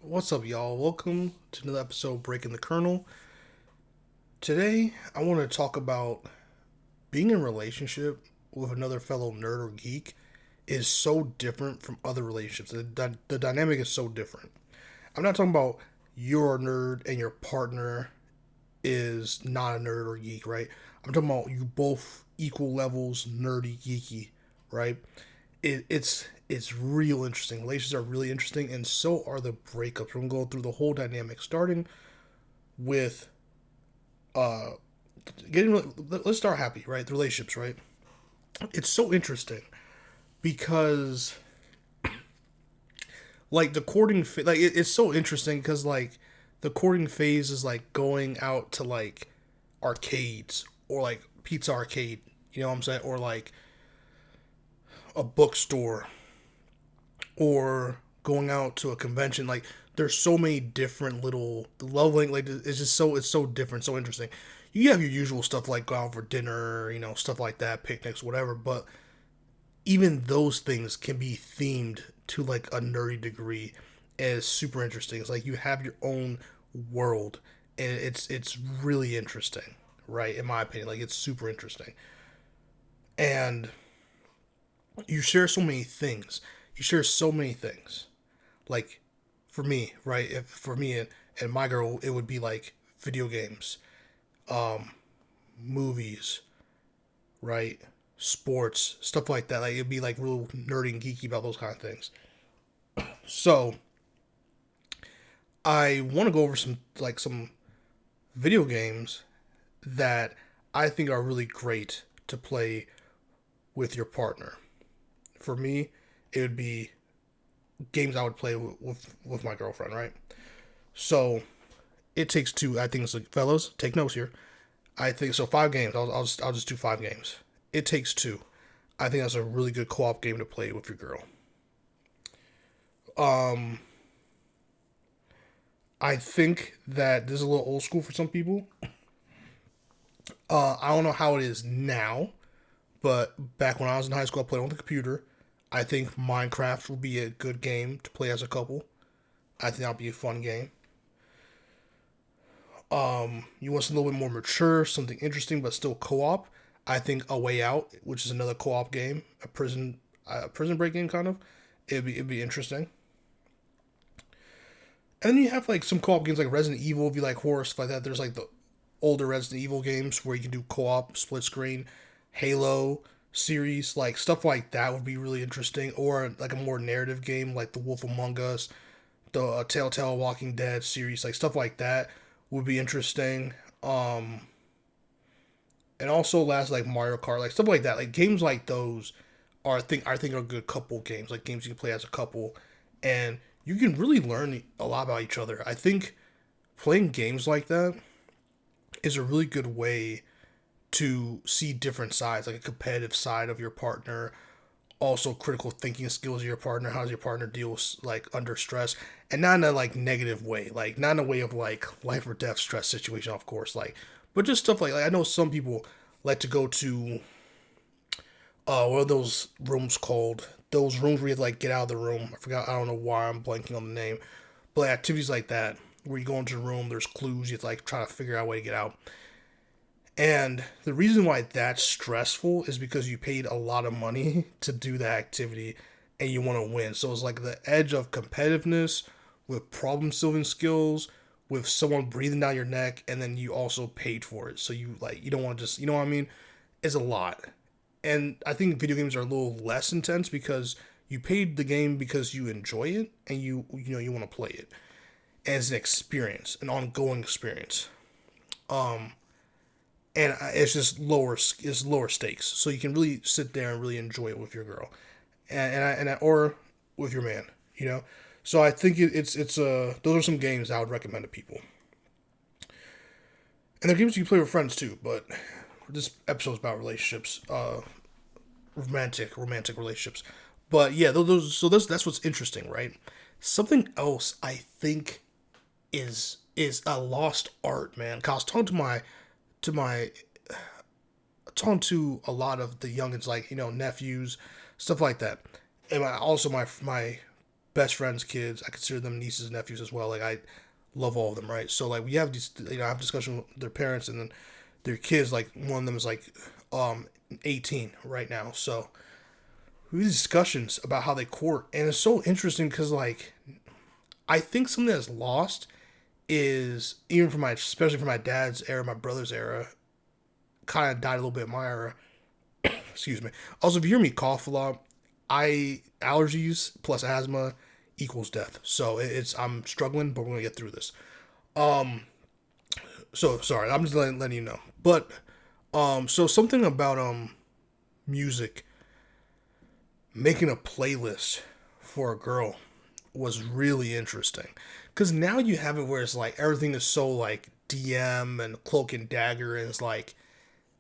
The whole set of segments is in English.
What's up, y'all? Welcome to another episode of Breaking the Kernel. Today, I want to talk about being in a relationship with another fellow nerd or geek is so different from other relationships. The dynamic is so different. I'm not talking about you're a nerd and your partner is not a nerd or geek, right? I'm talking about you both equal levels, nerdy, geeky, right? It's real interesting. Relationships are really interesting, and so are the breakups. We're gonna go through the whole dynamic, starting with uh getting. Let's start happy, right? The relationships, right? It's so interesting because like the courting, it's so interesting because like the courting phase is like going out to like arcades or like pizza arcade, you know what I'm saying, or like a bookstore or going out to a convention. Like there's so many different little the leveling. Like it's so different, so interesting. You have your usual stuff like go out for dinner, stuff like that, picnics, whatever. But even those things can be themed to like a nerdy degree, and it's super interesting. It's like you have your own world, and it's really interesting, right? In my opinion, like it's super interesting, and you share so many things. You share so many things like for me, right? If for me and my girl, it would be like video games, movies, right? Sports, stuff like that. Like it'd be like real nerdy and geeky about those kind of things. So I want to go over some video games that I think are really great to play with your partner. For me, it would be games I would play with my girlfriend, right? So it takes two. I think it's like fellas, take notes here. I think so. 5 games. I'll just do 5 games. It takes two. I think that's a really good co-op game to play with your girl. Um, I think that this is a little old school for some people. I don't know how it is now, but back when I was in high school, I played on the computer. I think Minecraft would be a good game to play as a couple. I think that'll be a fun game. You want something a little bit more mature, something interesting, but still co-op. I think A Way Out, which is another co-op game, a prison break game, kind of. It'd be interesting. And then you have like some co-op games like Resident Evil, if you like horror stuff like that. There's like the older Resident Evil games where you can do co-op, split screen, Halo series, like stuff like that would be really interesting. Or like a more narrative game like The Wolf Among Us, the Telltale Walking Dead series, like stuff like that would be interesting. Um, and also last like Mario Kart, like stuff like that, like games like those I think are good couple games, like games you can play as a couple, and you can really learn a lot about each other. I think playing games like that is a really good way to see different sides, like a competitive side of your partner, also critical thinking skills of your partner. How does your partner deal with like under stress, and not in a like negative way, like not in a way of like life or death stress situation, of course, like, but just stuff like I know some people like to go to what are those rooms called? Those rooms where you have to, like get out of the room. I forgot. I don't know why I'm blanking on the name, but like, activities like that where you go into the room, there's clues, you have to like try to figure out a way to get out. And the reason why that's stressful is because you paid a lot of money to do that activity and you want to win. So it's like the edge of competitiveness with problem solving skills, with someone breathing down your neck, and then you also paid for it. So you don't want to just, you know what I mean? It's a lot. And I think video games are a little less intense because you paid the game because you enjoy it and you want to play it. And it's an experience, an ongoing experience. And it's just lower stakes, so you can really sit there and really enjoy it with your girl, or with your man, you know. So I think it's those are some games I would recommend to people, and they're games you can play with friends too. But this episode's about relationships, romantic relationships. But yeah, those so that's what's interesting, right? Something else I think is a lost art, man. Cause I was to my talking to a lot of the youngins, like nephews, stuff like that, and also my best friends' kids. I consider them nieces and nephews as well. Like I love all of them, right? So like we have these, I have discussion with their parents and then their kids. Like one of them is like 18 right now. So we have discussions about how they court, and it's so interesting because like I think something that's lost is even for my, especially for my dad's era, my brother's era, kind of died a little bit in my era. Excuse me. Also, if you hear me cough a lot, I allergies plus asthma equals death. So it's I'm struggling, but we're gonna get through this. Um, so sorry, I'm just letting you know. But so something about music, making a playlist for a girl was really interesting because now you have it where it's like everything is so like DM and cloak and dagger, and it's like,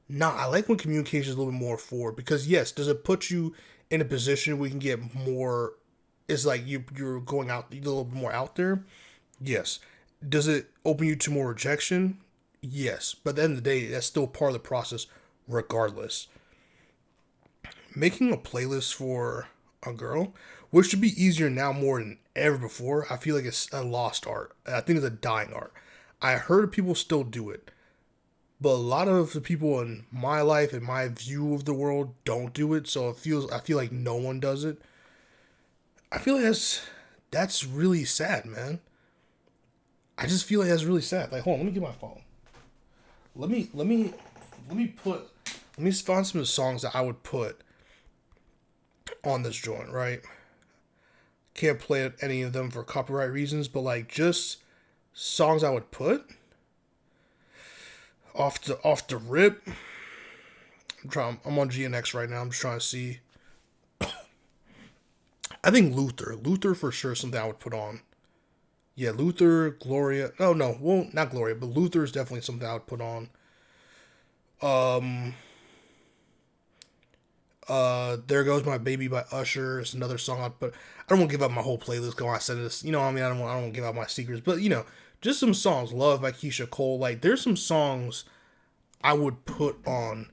nah, I like when communication is a little bit more forward because yes, does it put you in a position where you can get more? It's like you're going out a little bit more out there. Yes. Does it open you to more rejection? Yes. But at the end of the day, that's still part of the process, regardless. Making a playlist for a girl, which should be easier now more than ever before, I feel like it's a lost art. I think it's a dying art. I heard people still do it, but a lot of the people in my life and my view of the world don't do it. So I feel like no one does it. I feel like that's really sad, man. I just feel like that's really sad. Like, hold on, let me get my phone. Let me let me let me find some of the songs that I would put on this joint, right? Can't play any of them for copyright reasons, but like just songs I would put off the rip. I'm on GNX right now. I'm just trying to see. I think Luther for sure is something I would put on. Yeah, Luther, Gloria. Oh no, well not Gloria, but Luther is definitely something I would put on. Um, There Goes My Baby by Usher is another song I'd put. I don't want to give up my whole playlist. Go on, I said this. You know, what I mean, I don't want to give out my secrets, but you know, just some songs. Love by Keisha Cole. Like, there's some songs I would put on.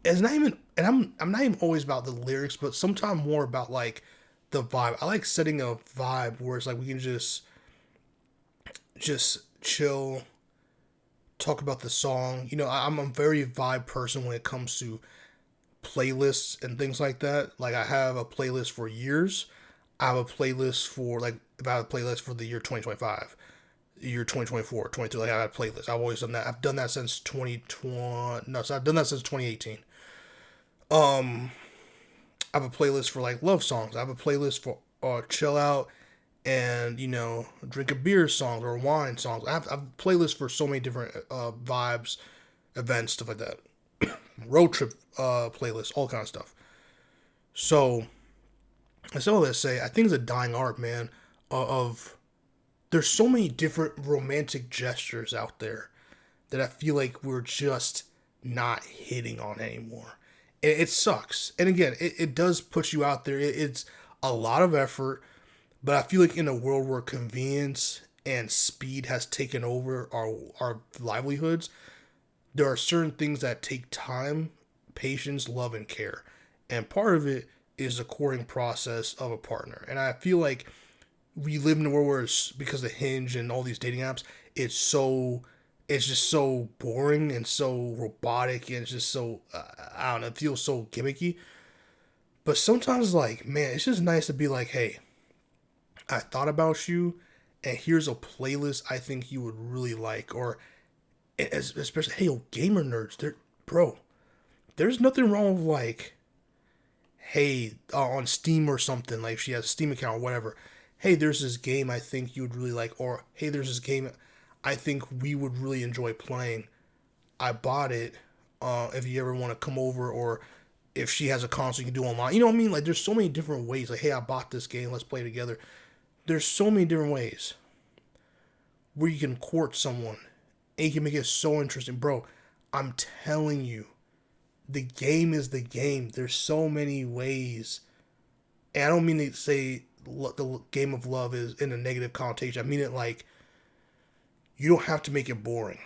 It's not even, and I'm not even always about the lyrics, but sometimes more about like the vibe. I like setting a vibe where it's like we can just chill, talk about the song. You know, I'm a very vibe person when it comes to playlists and things like that. Like I have a playlist for years. I have a playlist for like if I have a playlist for the year 2025, year 2024, 22. Like I have a playlist. I've always done that. I've done that since 2020. No, so I've done that since 2018. Um, I have a playlist for like love songs. I have a playlist for chill out and you know drink a beer songs or wine songs. I have a playlist for so many different vibes, events, stuff like that. Road trip playlist, all kind of stuff. So that's all that say. I think it's a dying art, man. Of there's so many different romantic gestures out there that I feel like we're just not hitting on anymore. It sucks. And again, it does put you out there. It's a lot of effort, but I feel like in a world where convenience and speed has taken over our livelihoods, there are certain things that take time, patience, love, and care. And part of it is the courting process of a partner. And I feel like we live in a world where it's because of Hinge and all these dating apps, it's just so boring and so robotic and it's just so I don't know, it feels so gimmicky. But sometimes like, man, it's just nice to be like, hey, I thought about you and here's a playlist I think you would really like. Or especially, hey, yo, gamer nerds, bro, there's nothing wrong with like, hey, on Steam or something, like if she has a Steam account or whatever, hey, there's this game I think you would really like, or hey, there's this game I think we would really enjoy playing. I bought it. If you ever want to come over, or if she has a console you can do online, you know what I mean? Like, there's so many different ways. Like, hey, I bought this game, let's play together. There's so many different ways where you can court someone, and you can make it so interesting, bro. I'm telling you, the game is the game. There's so many ways, and I don't mean to say the game of love is in a negative connotation. I mean it like you don't have to make it boring.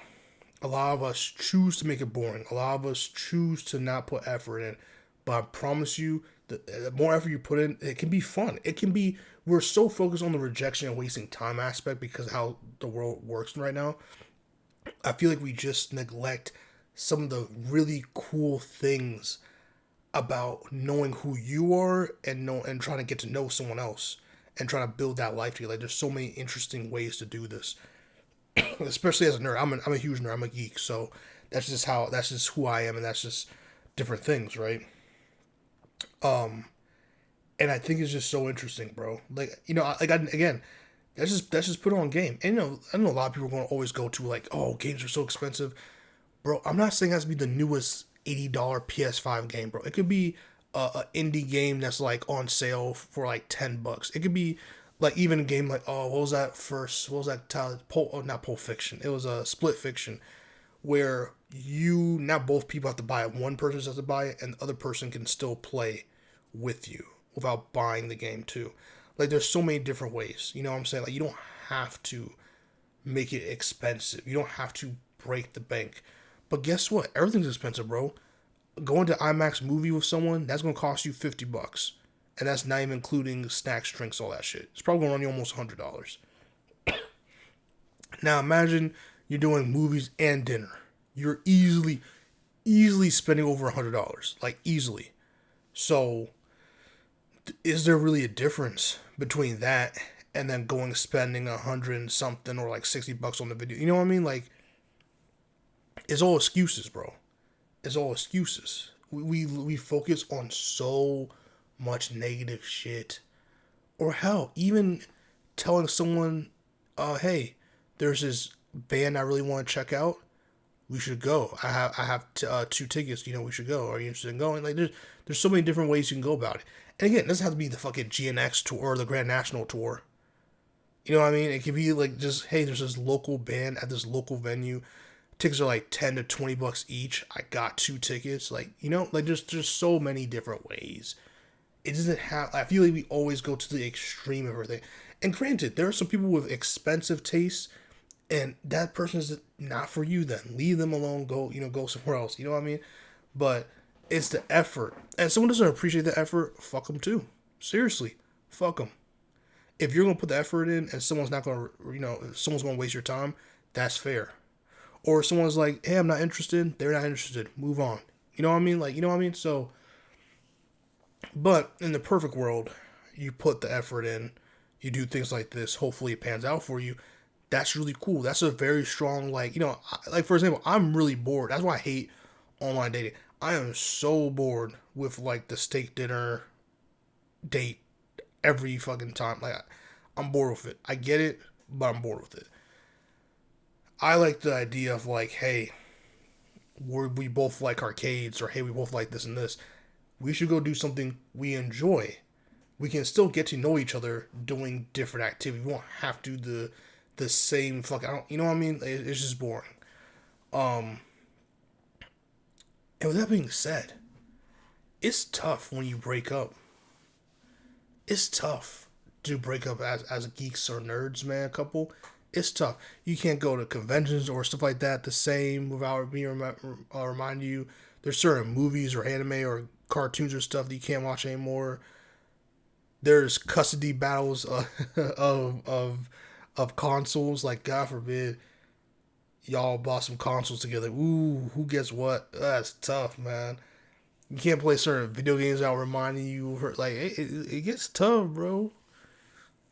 A lot of us choose to make it boring. A lot of us choose to not put effort in. But I promise you, The more effort you put in, it can be fun. It can be. We're so focused on the rejection and wasting time aspect because of how the world works right now. I feel like we just neglect some of the really cool things about knowing who you are and trying to get to know someone else and trying to build that life together. Like there's so many interesting ways to do this, especially as a nerd. I'm a huge nerd. I'm a geek, so that's just who I am, and that's just different things, right? Um, and I think it's just so interesting, bro. Like again, that's just put on game. And I know a lot of people are going to always go to like, oh, games are so expensive, bro. I'm not saying it has to be the newest $80 PS5 game, bro. It could be a indie game that's like on sale for like $10. It could be like even a game like, oh, what was that first? What was that title? Not Pulp Fiction. It was a Split Fiction where you not both people have to buy it. One person has to buy it, and the other person can still play with you without buying the game too. Like there's so many different ways. You know what I'm saying? Like you don't have to make it expensive. You don't have to break the bank. But guess what? Everything's expensive, bro. Going to IMAX movie with someone, that's gonna cost you $50. And that's not even including snacks, drinks, all that shit. It's probably gonna run you almost $100. Now imagine you're doing movies and dinner. You're easily spending over $100. Like easily. So is there really a difference between that and then going spending 100 and something or like $60 on the video? You know what I mean? Like it's all excuses, bro. It's all excuses. We focus on so much negative shit. Or hell, even telling someone, hey, there's this band I really want to check out. We should go. I have 2 tickets. We should go. Are you interested in going? Like there's so many different ways you can go about it. And again, it doesn't have to be the fucking GNX tour or the Grand National tour. You know what I mean? It could be like just, hey, there's this local band at this local venue. Tickets are like $10 to $20 each. I got 2 tickets. Like, like there's so many different ways. It doesn't have, I feel like we always go to the extreme of everything. And granted, there are some people with expensive tastes, and that person is not for you then. Leave them alone. Go somewhere else. You know what I mean? But it's the effort. And if someone doesn't appreciate the effort, fuck them too. Seriously. Fuck them. If you're going to put the effort in and someone's not going to, if someone's going to waste your time, that's fair. Or if someone's like, hey, I'm not interested, they're not interested. Move on. You know what I mean? Like, you know what I mean? So, but in the perfect world, you put the effort in, you do things like this, hopefully it pans out for you. That's really cool. That's a very strong, like for example, I'm really bored. That's why I hate online dating. I am so bored with like the steak dinner date every fucking time. Like, I'm bored with it. I get it, but I'm bored with it. I like the idea of like, hey, we both like arcades, or hey, we both like this and this. We should go do something we enjoy. We can still get to know each other doing different activities. We won't have to do the same fucking. You know what I mean? It's just boring. And with that being said, it's tough when you break up. It's tough to break up as geeks or nerds, man. A couple. It's tough. You can't go to conventions or stuff like that the same without me remind you. There's certain movies or anime or cartoons or stuff that you can't watch anymore. There's custody battles of consoles. Like, God forbid, y'all bought some consoles together. Ooh, who gets what? That's tough, man. You can't play certain video games without reminding you. Like, it gets tough, bro.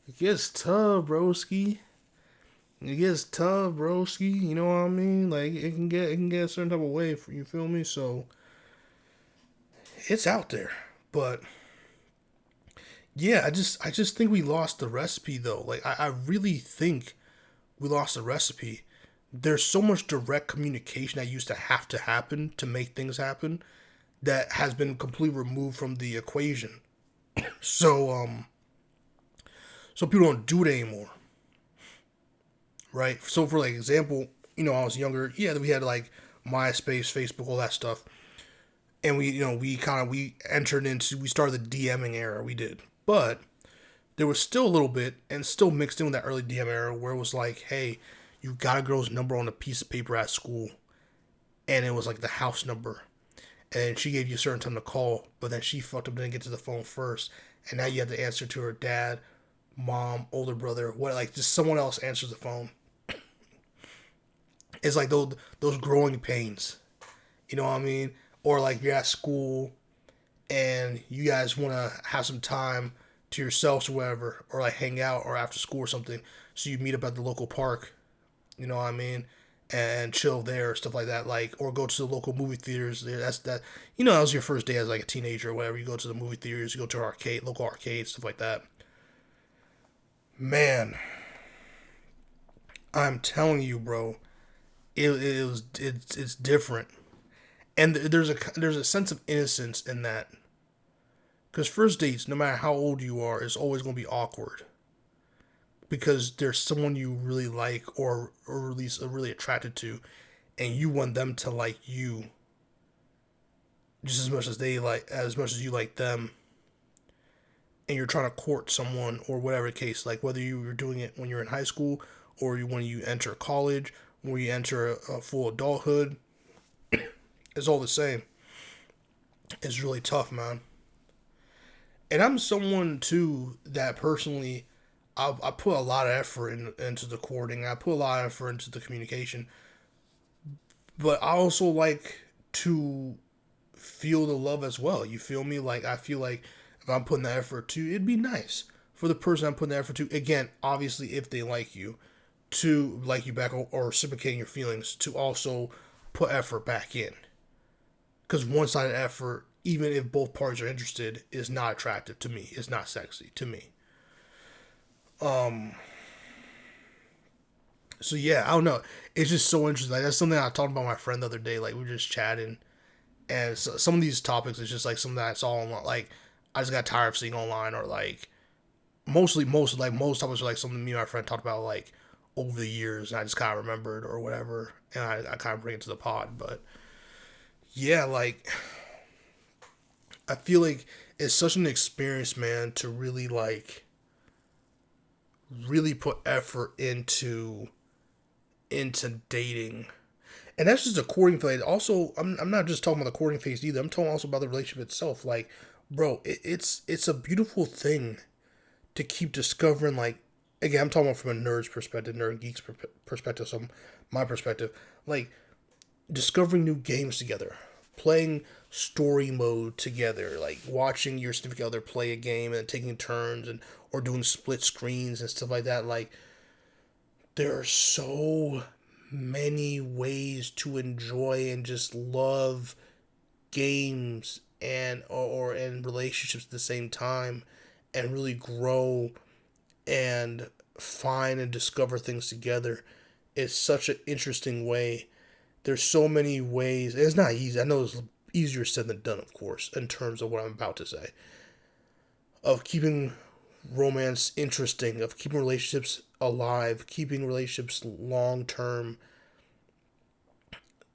It gets tough, broski. It gets tough, broski. You know what I mean? Like, it can get a certain type of way. You feel me? So it's out there, but yeah, I just think we lost the recipe though. Like, I really think we lost the recipe. There's so much direct communication that used to have to happen to make things happen that has been completely removed from the equation. So so people don't do it anymore. Right? So for like example, I was younger, yeah, we had like MySpace, Facebook, all that stuff. And we started the DMing era, we did. But there was still a little bit, and still mixed in with that early DM era, where it was like, hey, you got a girl's number on a piece of paper at school, and it was like the house number. and she gave you a certain time to call, but then she fucked up, didn't get to the phone first, and now you have to answer to her dad, mom, older brother, what, like just someone else answers the phone. It's like those growing pains, you know what I mean? Or like you're at school and you guys want to have some time to yourselves or whatever, or like hang out or after school or something. So you meet up at the local park, you know what I mean, and chill there, stuff like that. Like, or go to the local movie theaters. That's that. You know, that was your first day as like a teenager or whatever. You go to the movie theaters, you go to arcade, local arcade, stuff like that. Man, I'm telling you, bro, it's different, and there's a sense of innocence in that. Because first dates, no matter how old you are, is always going to be awkward. Because there's someone you really like, or at least are really attracted to, and you want them to like you just as much as you like them, and you're trying to court someone or whatever the case, like whether you were doing it when you're in high school or when you enter college, when you enter a full adulthood, it's all the same. It's really tough, man. And I'm someone too that personally, I put a lot of effort into the courting. I put a lot of effort into the communication, but I also like to feel the love as well. You feel me? Like I feel like if I'm putting the effort to, it'd be nice for the person I'm putting the effort to. Again, obviously, if they like you, to like you back, or reciprocating your feelings, to also put effort back in. Because one-sided effort, even if both parties are interested, is not attractive to me. It's not sexy to me. Um. So yeah, I don't know. It's just so interesting. Like that's something I talked about with my friend the other day. Like we were just chatting, and so, some of these topics is just like something that I saw online. Like I just got tired of seeing online, or like most topics are like something me and my friend talked about like over the years, and I just kind of remembered or whatever, and I kind of bring it to the pod. But yeah, like I feel like it's such an experience, man, to really put effort into dating. And that's just the courting phase. Also, I'm not just talking about the courting phase either. I'm talking also about the relationship itself. Like, bro, it's a beautiful thing to keep discovering. Like, again, I'm talking about from a nerd's perspective, nerd geek's perspective, so my perspective. Like, discovering new games together, playing story mode together, like watching your significant other play a game and taking turns, and or doing split screens and stuff like that. Like, there are so many ways to enjoy and just love games and or and relationships at the same time, and really grow and find and discover things together. It's such an interesting way. There's so many ways. It's not easy. I know it's easier said than done, of course, in terms of what I'm about to say. Of keeping romance interesting, of keeping relationships alive, keeping relationships long term.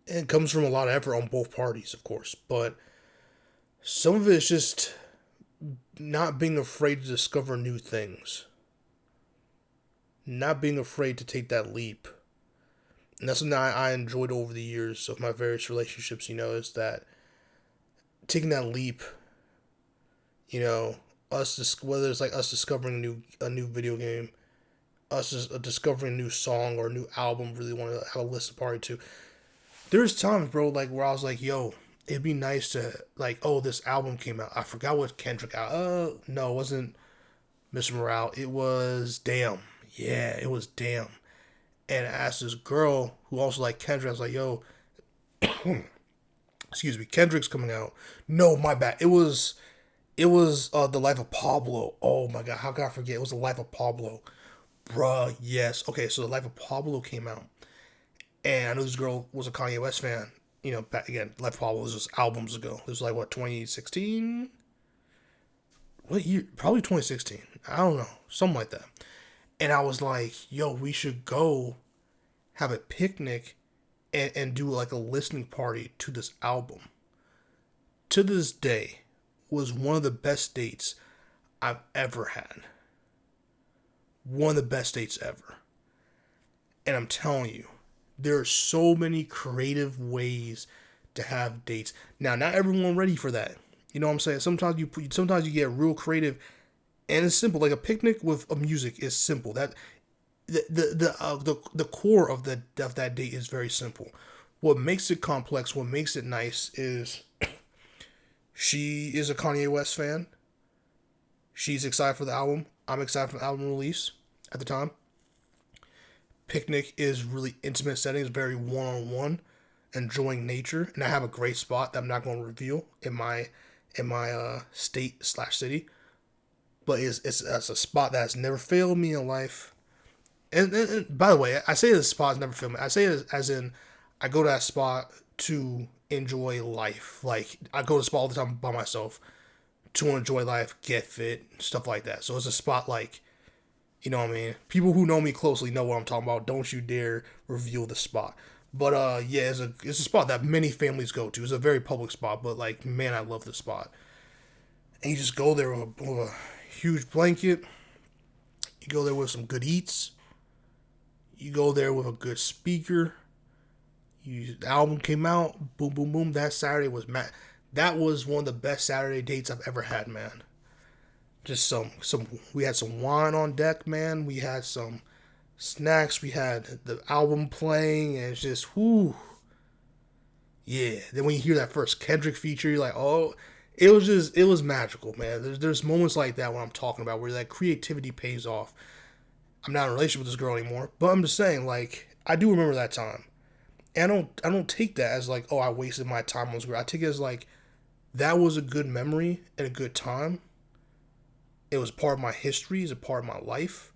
And it comes from a lot of effort on both parties, of course. But some of it is just not being afraid to discover new things, not being afraid to take that leap. And that's something I enjoyed over the years of my various relationships, is that taking that leap, whether it's like us discovering a new video game, us just discovering a new song or a new album, really want to have a listen party to. There's times, bro, like where I was like, yo, it'd be nice to like, oh, this album came out. I forgot what Kendrick out. No, it wasn't Mr. Morale. It was Damn. Yeah, it was Damn. And I asked this girl who also liked Kendrick. I was like, yo, excuse me, Kendrick's coming out. No, my bad. It was The Life of Pablo. Oh my god, how could I forget? It was The Life of Pablo. Bruh, yes. Okay, so The Life of Pablo came out. And I knew this girl was a Kanye West fan. Back again, Life of Pablo was just albums ago. It was like, what, 2016? What year? Probably 2016. I don't know. Something like that. And I was like, yo, we should go have a picnic and do like a listening party to this album. To this day, was one of the best dates I've ever had. One of the best dates ever. And I'm telling you, there are so many creative ways to have dates. Now, not everyone ready for that. You know what I'm saying? Sometimes you get real creative, and it's simple. Like a picnic with a music is simple. That the core of that date is very simple. What makes it complex, what makes it nice, is she is a Kanye West fan. She's excited for the album. I'm excited for the album release at the time. Picnic is really intimate settings, very one on one, enjoying nature, and I have a great spot that I'm not going to reveal in my state/city, but it's a spot that has never failed me in life. And by the way, I say this spot has never failed me. I say it as in I go to that spot to enjoy life. Like I go to the spot all the time by myself to enjoy life, get fit, stuff like that. So it's a spot like, you know what I mean? People who know me closely know what I'm talking about. Don't you dare reveal the spot. But yeah, it's a spot that many families go to. It's a very public spot, but like, man, I love this spot. And you just go there with a huge blanket. You go there with some good eats. You go there with a good speaker. The album came out. Boom, boom, boom. That Saturday was that was one of the best Saturday dates I've ever had, man. Just some. We had some wine on deck, man. We had some snacks. We had the album playing, and it's just whoo. Yeah. Then when you hear that first Kendrick feature, you're like, oh, it was magical, man. There's moments like that when I'm talking about where that creativity pays off. I'm not in a relationship with this girl anymore, but I'm just saying, like, I do remember that time. And I don't take that as like, oh, I wasted my time on this girl. I take it as like, that was a good memory and a good time. It was part of my history, it's a part of my life.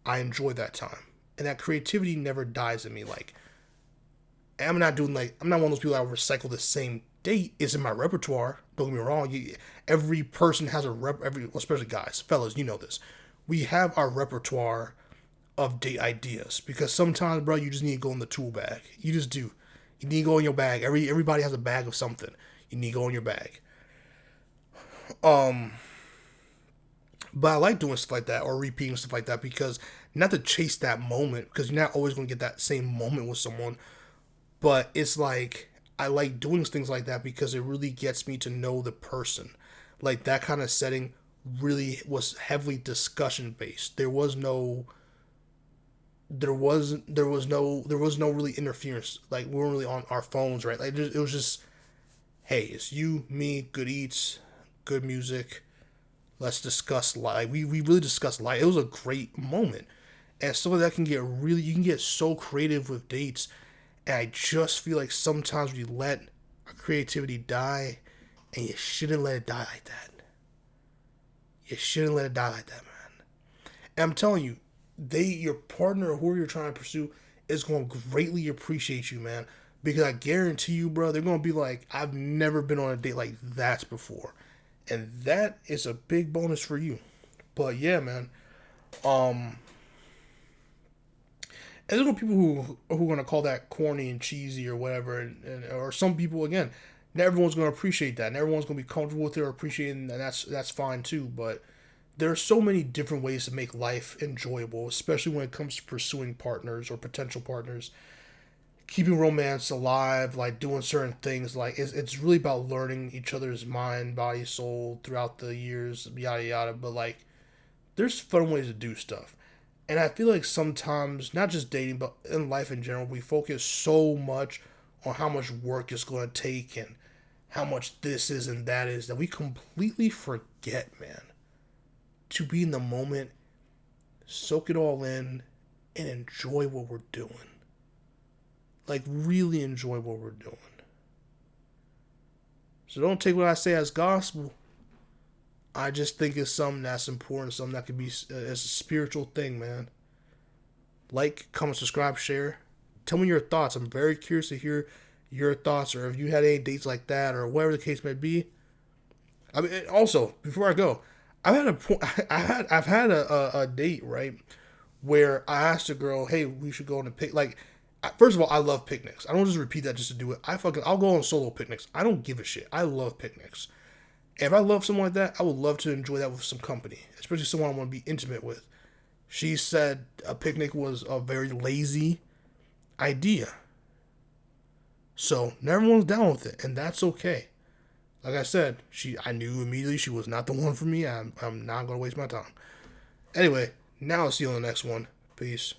I enjoyed that time. And that creativity never dies in me. Like, I'm not one of those people that will recycle the same date. It's in my repertoire. Don't get me wrong. Every person has especially guys, fellas, you know this. We have our repertoire of date ideas because sometimes, bro, you just need to go in the tool bag. You just do. You need to go in your bag. Everybody has a bag of something. You need to go in your bag. But I like doing stuff like that or repeating stuff like that because not to chase that moment because you're not always going to get that same moment with someone. But it's like I like doing things like that because it really gets me to know the person. Like that kind of setting really was heavily discussion based. There was no really interference. Like we weren't really on our phones, right? Like it was just, hey, it's you, me, good eats, good music. Let's discuss life. We really discussed life. It was a great moment. And stuff like that you can get so creative with dates. And I just feel like sometimes we let our creativity die, and you shouldn't let it die like that. You shouldn't let it die like that, man. And I'm telling you, your partner or whoever you're trying to pursue is going to greatly appreciate you, man. Because I guarantee you, bro, they're going to be like, I've never been on a date like that before. And that is a big bonus for you. But yeah, man. And there's no people who are going to call that corny and cheesy or whatever. Or some people, again, not everyone's going to appreciate that. And everyone's going to be comfortable with it or appreciating, and that's fine too. But there are so many different ways to make life enjoyable, especially when it comes to pursuing partners or potential partners. Keeping romance alive, like doing certain things, like it's really about learning each other's mind, body, soul throughout the years, yada yada. But like, there's fun ways to do stuff, and I feel like sometimes, not just dating, but in life in general, we focus so much on how much work it's going to take and how much this is and that is that we completely forget, man, to be in the moment, soak it all in, and enjoy what we're doing. Like, really enjoy what we're doing. So don't take what I say as gospel. I just think it's something that's important, something that could be as a spiritual thing, man. Like, comment, subscribe, share. Tell me your thoughts. I'm very curious to hear your thoughts, or if you had any dates like that, or whatever the case may be. I mean, also, before I go, I've had a date, right, where I asked a girl, hey, we should go on a pic. Like, first of all, I love picnics. I don't just repeat that just to do it. I'll go on solo picnics. I don't give a shit. I love picnics. And if I love someone like that, I would love to enjoy that with some company, especially someone I want to be intimate with. She said a picnic was a very lazy idea. So not everyone's down with it, and that's okay. Like I said, I knew immediately she was not the one for me. I'm not gonna waste my time. Anyway, now I'll see you on the next one. Peace.